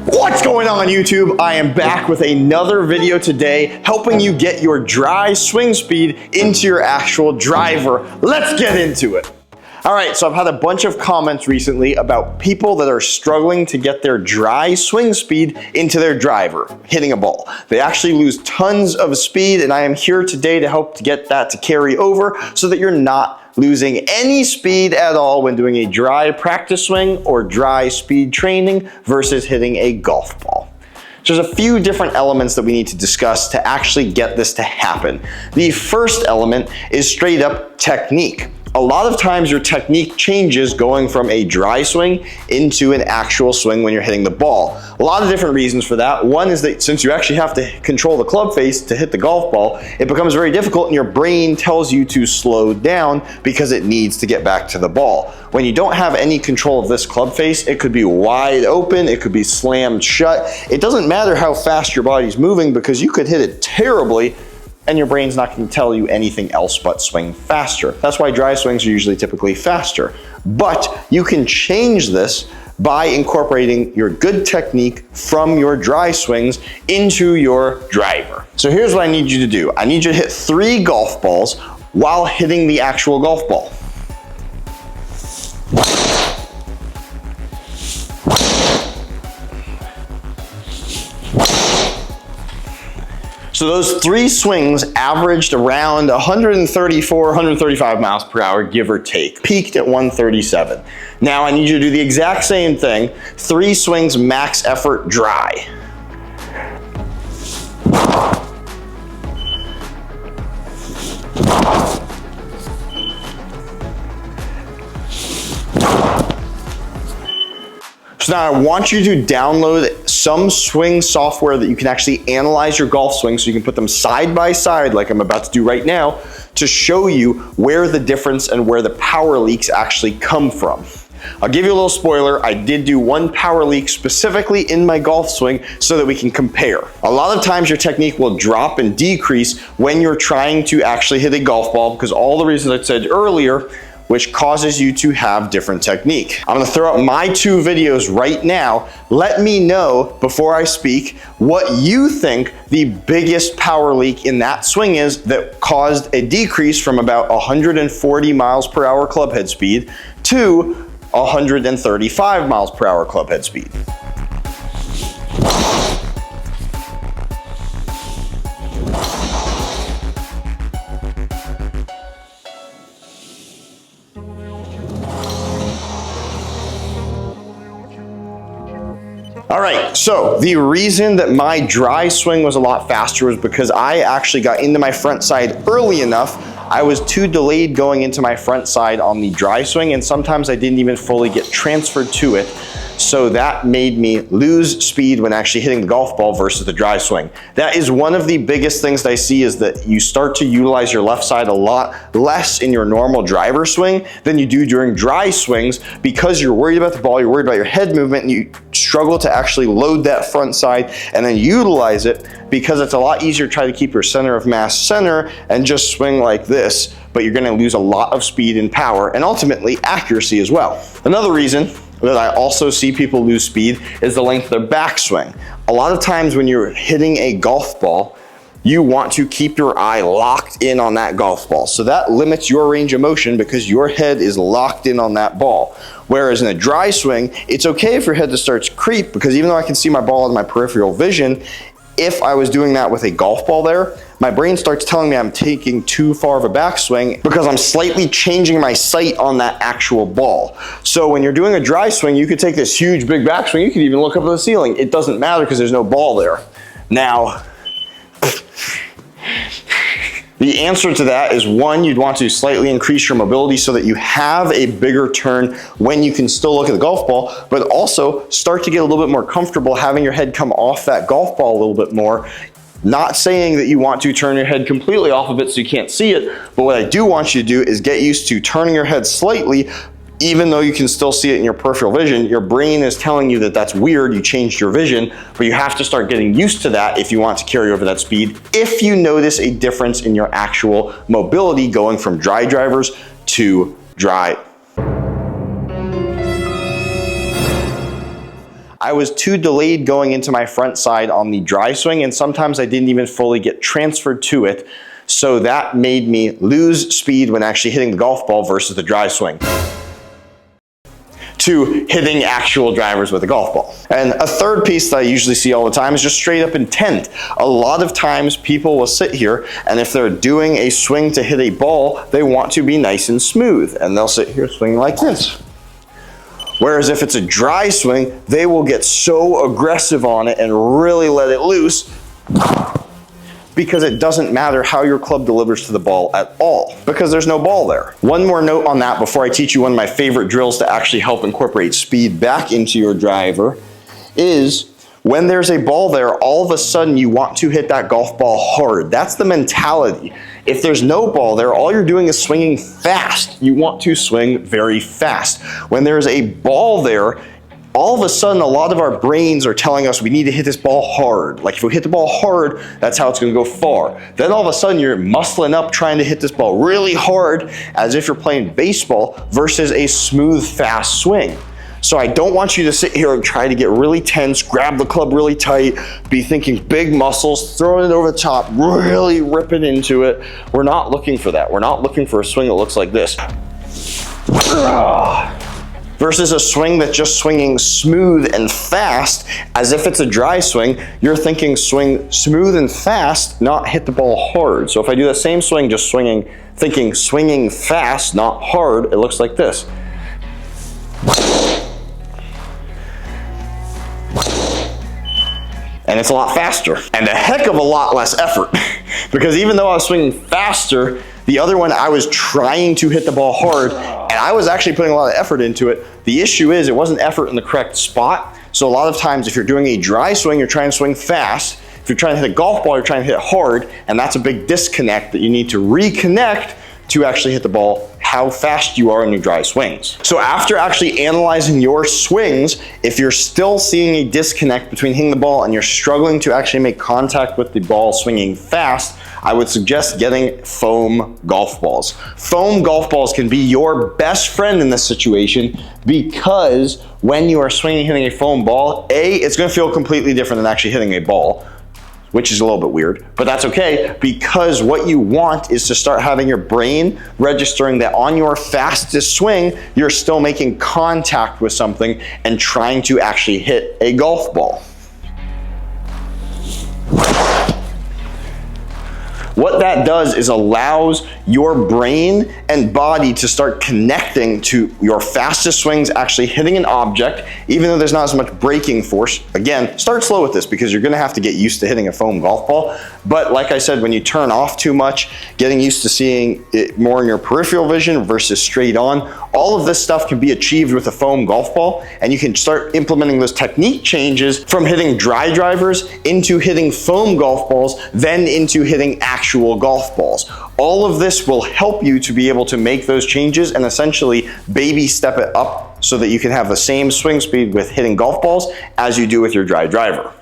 What's going on YouTube? I am back with another video today helping you get your dry swing speed into your actual driver. Let's get into it. All right, so I've had a bunch of comments recently about people that are struggling to get their dry swing speed into their driver, hitting a ball. They actually lose tons of speed, and I am here today to help to get that to carry over so that you're not losing any speed at all when doing a dry practice swing or dry speed training versus hitting a golf ball. So there's a few different elements that we need to discuss to actually get this to happen. The first element is straight up technique. A lot of times your technique changes going from a dry swing into an actual swing when you're hitting the ball. A lot of different reasons for that. One is that since you actually have to control the club face to hit the golf ball, it becomes very difficult and your brain tells you to slow down because it needs to get back to the ball. When you don't have any control of this club face, it could be wide open, it could be slammed shut. It doesn't matter how fast your body's moving because you could hit it terribly and your brain's not going to tell you anything else but swing faster. That's why dry swings are usually typically faster. But you can change this by incorporating your good technique from your dry swings into your driver. So here's what I need you to do. I need you to hit 3 golf balls while hitting the actual golf ball. So those 3 swings averaged around 134, 135 miles per hour, give or take. Peaked at 137. Now I need you to do the exact same thing. 3 swings, max effort, dry. So now I want you to download some swing software that you can actually analyze your golf swings so you can put them side by side like I'm about to do right now to show you where the difference and where the power leaks actually come from. I'll give you a little spoiler. I did do one power leak specifically in my golf swing so that we can compare. A lot of times your technique will drop and decrease when you're trying to actually hit a golf ball because all the reasons I said earlier, which causes you to have different technique. I'm gonna throw out my 2 videos right now. Let me know before I speak what you think the biggest power leak in that swing is that caused a decrease from about 140 miles per hour club head speed to 135 miles per hour club head speed. All right, so the reason that my dry swing was a lot faster was because I actually got into my front side early enough. I was too delayed going into my front side on the dry swing, and sometimes I didn't even fully get transferred to it. So that made me lose speed when actually hitting the golf ball versus the dry swing. That is one of the biggest things that I see is that you start to utilize your left side a lot less in your normal driver swing than you do during dry swings because you're worried about the ball, you're worried about your head movement, and you struggle to actually load that front side and then utilize it because it's a lot easier to try to keep your center of mass center and just swing like this, but you're gonna lose a lot of speed and power and ultimately accuracy as well. Another reason that I also see people lose speed is the length of their backswing. A lot of times when you're hitting a golf ball, you want to keep your eye locked in on that golf ball. So that limits your range of motion because your head is locked in on that ball. Whereas in a dry swing, it's okay if your head just starts to creep because even though I can see my ball in my peripheral vision, if I was doing that with a golf ball there, my brain starts telling me I'm taking too far of a backswing because I'm slightly changing my sight on that actual ball. So when you're doing a dry swing, you could take this huge big backswing, you could even look up at the ceiling. It doesn't matter because there's no ball there. Now, the answer to that is 1, you'd want to slightly increase your mobility so that you have a bigger turn when you can still look at the golf ball, but also start to get a little bit more comfortable having your head come off that golf ball a little bit more. Not saying that you want to turn your head completely off of it so you can't see it, but what I do want you to do is get used to turning your head slightly. Even though you can still see it in your peripheral vision, your brain is telling you that that's weird, you changed your vision, but you have to start getting used to that if you want to carry over that speed, if you notice a difference in your actual mobility going from dry drivers to dry. I was too delayed going into my front side on the dry swing, and sometimes I didn't even fully get transferred to it. So that made me lose speed when actually hitting the golf ball versus the dry swing to hitting actual drivers with a golf ball. And a third piece that I usually see all the time is just straight up intent. A lot of times people will sit here, and if they're doing a swing to hit a ball, they want to be nice and smooth, and they'll sit here swinging like this. Whereas if it's a dry swing, they will get so aggressive on it and really let it loose, because it doesn't matter how your club delivers to the ball at all, because there's no ball there. One more note on that before I teach you one of my favorite drills to actually help incorporate speed back into your driver is when there's a ball there, all of a sudden you want to hit that golf ball hard. That's the mentality. If there's no ball there, all you're doing is swinging fast. You want to swing very fast. When there's a ball there, all of a sudden, a lot of our brains are telling us we need to hit this ball hard. Like if we hit the ball hard, that's how it's gonna go far. Then all of a sudden you're muscling up trying to hit this ball really hard as if you're playing baseball versus a smooth, fast swing. So I don't want you to sit here and try to get really tense, grab the club really tight, be thinking big muscles, throwing it over the top, really ripping into it. We're not looking for that. We're not looking for a swing that looks like this. Versus a swing that's just swinging smooth and fast as if it's a dry swing. You're thinking swing smooth and fast, not hit the ball hard. So if I do the same swing, just thinking swinging fast, not hard, it looks like this. And it's a lot faster and a heck of a lot less effort because even though I was swinging faster, the other one I was trying to hit the ball hard and I was actually putting a lot of effort into it. The issue is it wasn't effort in the correct spot. So a lot of times if you're doing a dry swing, you're trying to swing fast. If you're trying to hit a golf ball, you're trying to hit it hard, and that's a big disconnect that you need to reconnect to actually hit the ball how fast you are in your dry swings. So after actually analyzing your swings, if you're still seeing a disconnect between hitting the ball and you're struggling to actually make contact with the ball swinging fast, I would suggest getting foam golf balls. Foam golf balls can be your best friend in this situation because when you are swinging hitting a foam ball, A, it's gonna feel completely different than actually hitting a ball, which is a little bit weird, but that's okay because what you want is to start having your brain registering that on your fastest swing, you're still making contact with something and trying to actually hit a golf ball. What that does is allows your brain and body to start connecting to your fastest swings actually hitting an object, even though there's not as much braking force. Again, start slow with this because you're gonna have to get used to hitting a foam golf ball. But like I said, when you turn off too much, getting used to seeing it more in your peripheral vision versus straight on, all of this stuff can be achieved with a foam golf ball, and you can start implementing those technique changes from hitting dry drivers into hitting foam golf balls, then into hitting actual golf balls. All of this will help you to be able to make those changes and essentially baby step it up so that you can have the same swing speed with hitting golf balls as you do with your dry driver.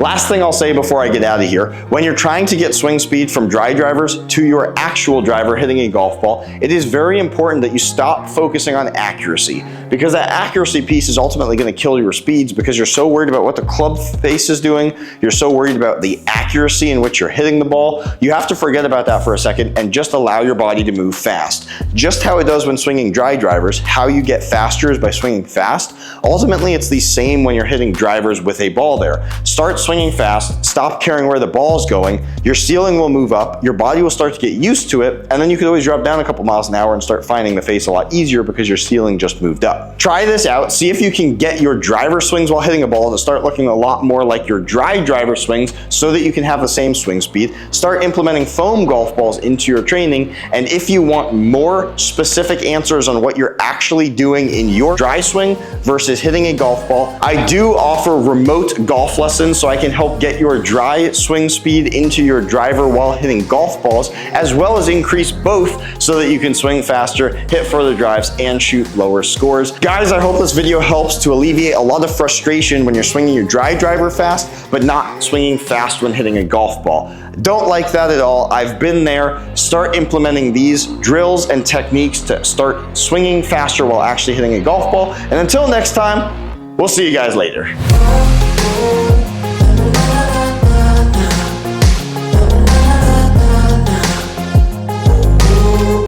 Last thing I'll say before I get out of here, when you're trying to get swing speed from dry drivers to your actual driver hitting a golf ball, it is very important that you stop focusing on accuracy because that accuracy piece is ultimately going to kill your speeds because you're so worried about what the club face is doing. You're so worried about the accuracy in which you're hitting the ball. You have to forget about that for a second and just allow your body to move fast. Just how it does when swinging dry drivers, how you get faster is by swinging fast. Ultimately, it's the same when you're hitting drivers with a ball there. Start swinging fast, stop caring where the ball is going, your ceiling will move up, your body will start to get used to it, and then you could always drop down a couple miles an hour and start finding the face a lot easier because your ceiling just moved up. Try this out, see if you can get your driver swings while hitting a ball to start looking a lot more like your dry driver swings so that you can have the same swing speed. Start implementing foam golf balls into your training, and if you want more specific answers on what you're actually doing in your dry swing versus hitting a golf ball, I do offer remote golf lessons so I can help get your dry swing speed into your driver while hitting golf balls, as well as increase both so that you can swing faster, hit further drives, and shoot lower scores. Guys, I hope this video helps to alleviate a lot of frustration when you're swinging your dry driver fast, but not swinging fast when hitting a golf ball. Don't like that at all. I've been there. Start implementing these drills and techniques to start swinging faster while actually hitting a golf ball. And until next time, We'll see you guys later.